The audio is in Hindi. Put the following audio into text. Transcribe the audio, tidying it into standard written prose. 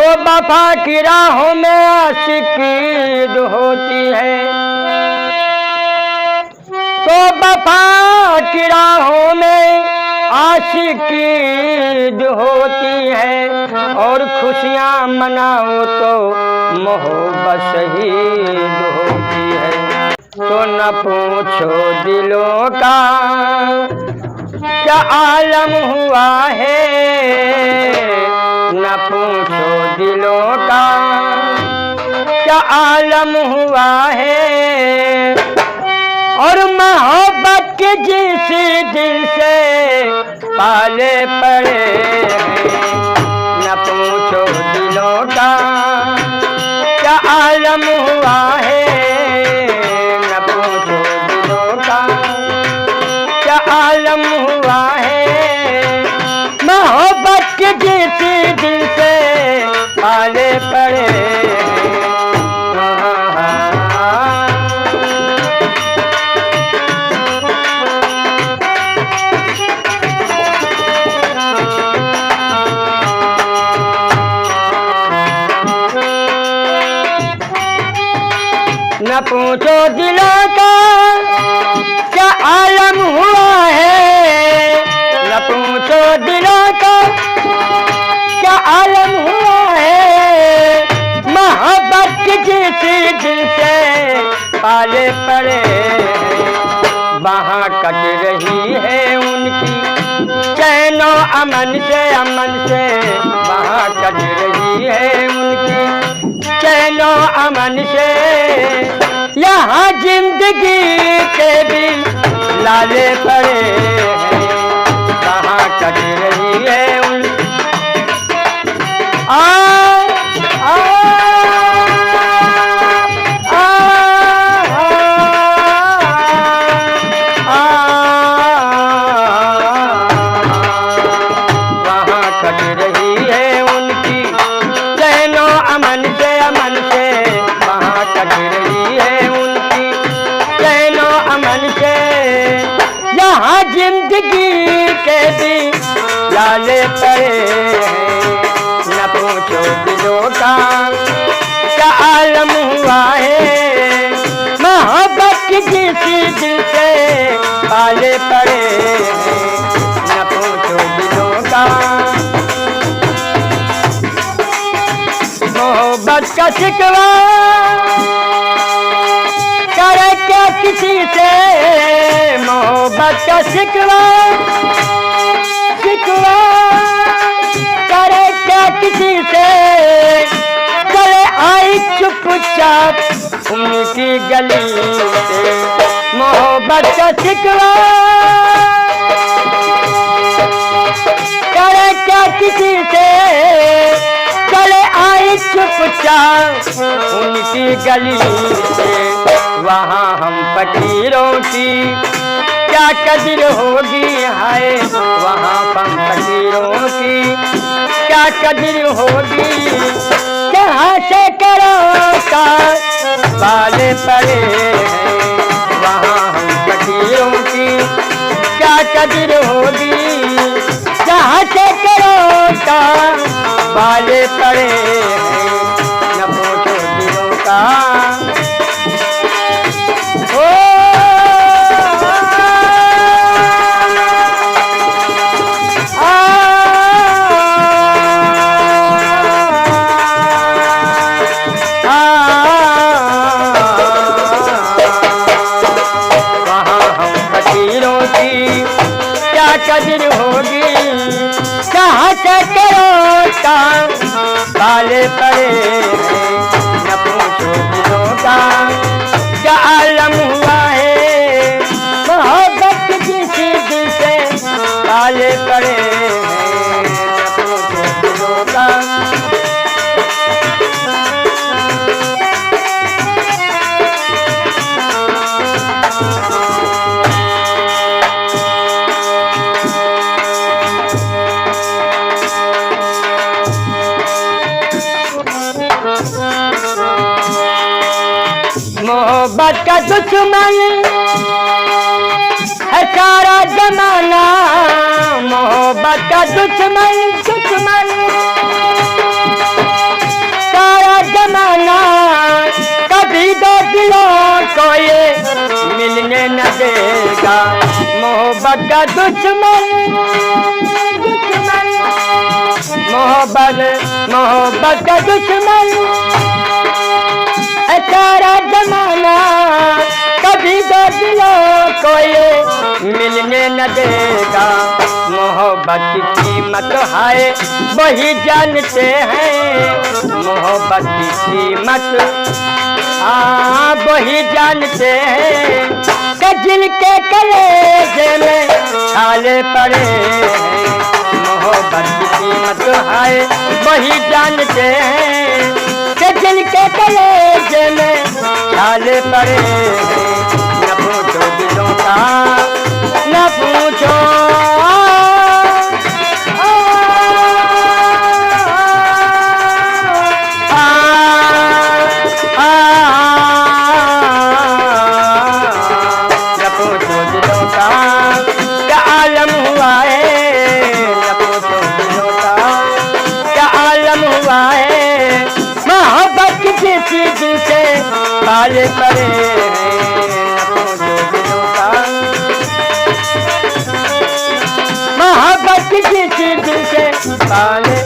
तो वफा की राहों में आशिकी होती है, तो वफा की राहों में आशिकी होती है। और खुशियाँ मनाओ तो मोहब्बत शहीद होती है। तो न पूछो दिलों का क्या आलम हुआ है, न पूछो दिलों का क्या आलम हुआ है। और मोहब्बत के जिस दिल से पाले पड़े हैं, न पूछो दिलों का क्या आलम हुआ है, न पूछो दिलों का क्या आलम हुआ है। मोहब्बत के जिस दिल से पाले पड़े हैं। न पूछो दिलों का क्या आलम हुआ है, न पूछो दिलों का क्या आलम हुआ है। मोहब्बत की जिस दिल से पाले पड़े वहाँ कट रही है उनकी चैनो अमन से, अमन से वहाँ कट रही है उनकी चैनो अमन से। यहाँ जिंदगी के भी लाले पड़े हैं, वहाँ कट रही है उन वहाँ कट रही है उनकी चैनो अमन से, अमन से वहाँ कट रही है उनकी चैनो अमन से। यहाँ जिंदगी के भी लाले पड़े हैं, न पूछो दिलों का क्या आलम हुआ है। मोहब्बत की जिस दिल से पाले पड़े हैं, न पूछो दिलों का। मोहब्बत का शिकवा करे क्या किसी से, मोहब्बत का शिकवा शिकवा करे क्या किसी से। चले आई चुपचाप उनकी गली से, मोहब्बत का शिकवा करे क्या किसी से। चले आई चुपचाप उनकी गली से, वहाँ हम फकीरों की क्या कदर होगी हाय, वहाँ हम फकीरों की क्या कदर होगी। कहाँ से करो का बाले पड़े हैं, वहाँ हम फकीरों की क्या कदर होगी। कहाँ से करो का बाले पड़े हैं, न पूछो दिलों का। कदर होगी कहाँ से करो काम बाले पड़े हैं, न पूछो दिलों का क्या आलम हुआ है। मोहब्बत जिस दिल से बाले पड़े हैं, न पूछो दिलों का। मोहब्बत का दुश्मन है सारा जमाना, मोहब्बत का दुश्मन दुश्मन मोहब्बत का दुश्मन मोहब्बत का दुश्मन सारा जमाना कभी दो दिलों को ये मिलने न देगा। मोहब्बत की कीमत है वही जानते हैं, मोहब्बत की कीमत वही जानते हैं। कजिल के कलेजे में छाले पड़े हैं, मोहब्बत की कीमत है वही जानते हैं। कजिल के कलेजे में छाले पड़े हैं। न पूछो दिलों का न पूछो क्या आलम हुआ है, न पूछो दिलों का क्या आलम हुआ है। मोहब्बत किसी दिल से पाले पड़े हैं, न पूछो दिलों का मोहब्बत किसी दिल से पाले